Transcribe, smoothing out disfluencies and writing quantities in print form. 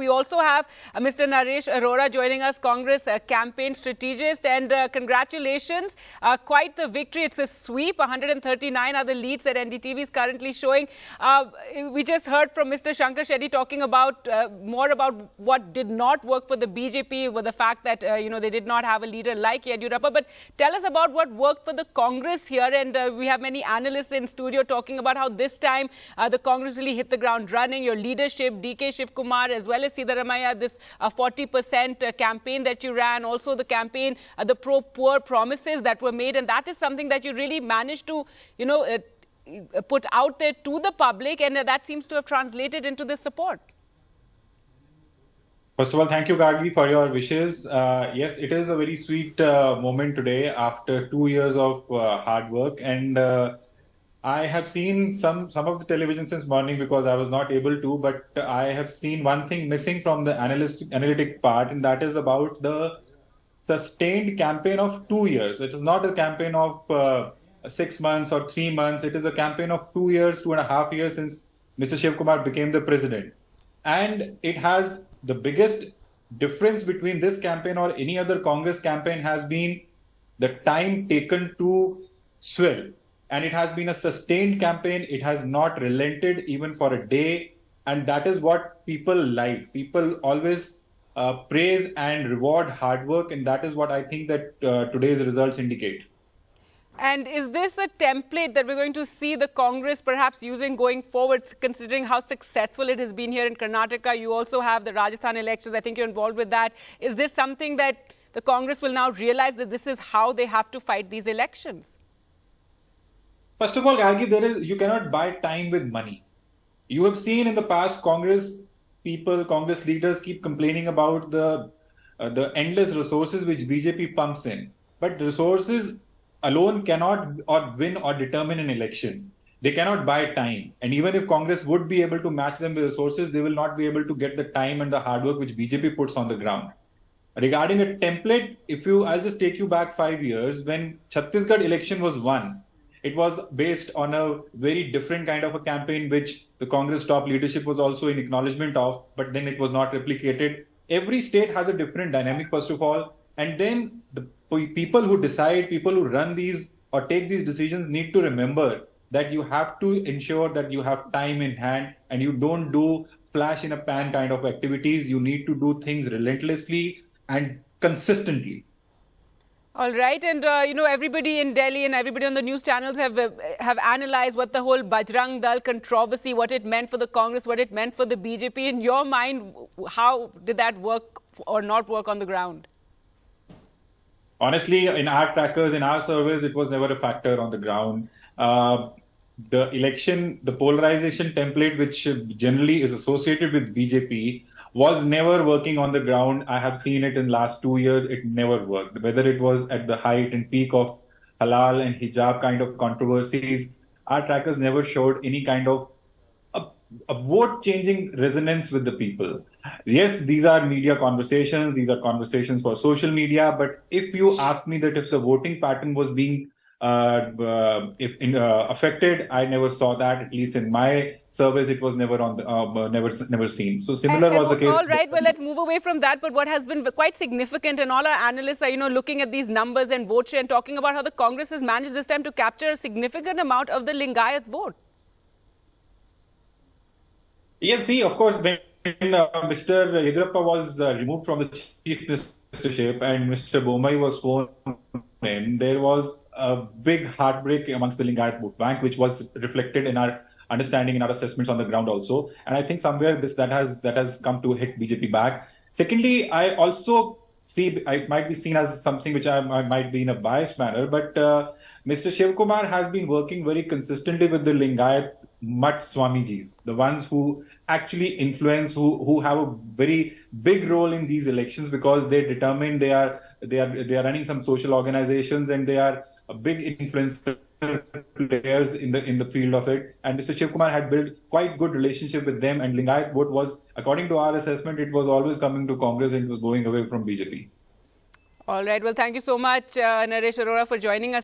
We also have Mr. Naresh Arora joining us, Congress campaign strategist. And congratulations, quite the victory. It's a sweep. 139 are the leads that NDTV is currently showing. We just heard from Mr. Shankar Shetty talking about more about what did not work for the BJP, with the fact that they did not have a leader like Yediyurappa. But tell us about what worked for the Congress here. And we have many analysts in studio talking about how this time the Congress really hit the ground running. Your leadership, DK Shiv Kumar, as well as Siddaramaiah, this 40% campaign that you ran, also the campaign, the pro-poor promises that were made. And that is something that you really managed to, put out there to the public. And that seems to have translated into this support. First of all, thank you, Gargi, for your wishes. Yes, it is a very sweet moment today after 2 years of hard work. And I have seen some of the television since morning because I was not able to, but I have seen one thing missing from the analytic part, and that is about the sustained campaign of 2 years. It is not a campaign of 6 months or 3 months. It is a campaign of 2 years, 2.5 years since Mr. Shiv Kumar became the president. And it has the biggest difference between this campaign or any other Congress campaign has been the time taken to swell. And it has been a sustained campaign. It has not relented even for a day. And that is what people like. People always praise and reward hard work. And that is what I think that today's results indicate. And is this a template that we're going to see the Congress perhaps using going forward, considering how successful it has been here in Karnataka? You also have the Rajasthan elections. I think you're involved with that. Is this something that the Congress will now realize that this is how they have to fight these elections? First of all, Gargi, you cannot buy time with money. You have seen in the past Congress people, Congress leaders keep complaining about the endless resources which BJP pumps in. But resources alone cannot or win or determine an election. They cannot buy time. And even if Congress would be able to match them with resources, they will not be able to get the time and the hard work which BJP puts on the ground. Regarding a template, I'll just take you back 5 years when Chhattisgarh election was won. It was based on a very different kind of a campaign, which the Congress top leadership was also in acknowledgement of, but then it was not replicated. Every state has a different dynamic, first of all. And then the people who decide, people who run these or take these decisions need to remember that you have to ensure that you have time in hand and you don't do flash in a pan kind of activities. You need to do things relentlessly and consistently. All right. And, everybody in Delhi and everybody on the news channels have analyzed what the whole Bajrang Dal controversy, what it meant for the Congress, what it meant for the BJP. In your mind, how did that work or not work on the ground? Honestly, in our trackers, in our surveys, it was never a factor on the ground. The election, the polarization template, which generally is associated with BJP, was never working on the ground. I have seen it in the last 2 years. It never worked. Whether it was at the height and peak of halal and hijab kind of controversies, our trackers never showed any kind of a vote-changing resonance with the people. Yes, these are media conversations. These are conversations for social media. But if you ask me that if the voting pattern was being affected, I never saw that. At least in my surveys, it was never on the, never seen. So similar was the case. All right, well, let's move away from that. But what has been quite significant, and all our analysts are, looking at these numbers and vote share and talking about how the Congress has managed this time to capture a significant amount of the Lingayat vote. Yes, see, of course, when Mr. Yediyurappa was removed from the chief ministership and Mr. Bomai was sworn in, there was a big heartbreak amongst the Lingayat vote bank, which was reflected in our understanding, in our assessments on the ground also. And I think somewhere that has come to hit BJP back. Secondly, I also see it might be seen as something which I might be in a biased manner, but Mr. Shiv Kumar has been working very consistently with the Lingayat Mutt Swamijis, the ones who actually influence, who have a very big role in these elections because they determine they are running some social organizations and they are a big influencer players in the field of it. And Mr. Shiv Kumar had built quite good relationship with them, and Lingayat vote was, according to our assessment, it was always coming to Congress and it was going away from BJP. All right. Well, thank you so much, Naresh Arora, for joining us.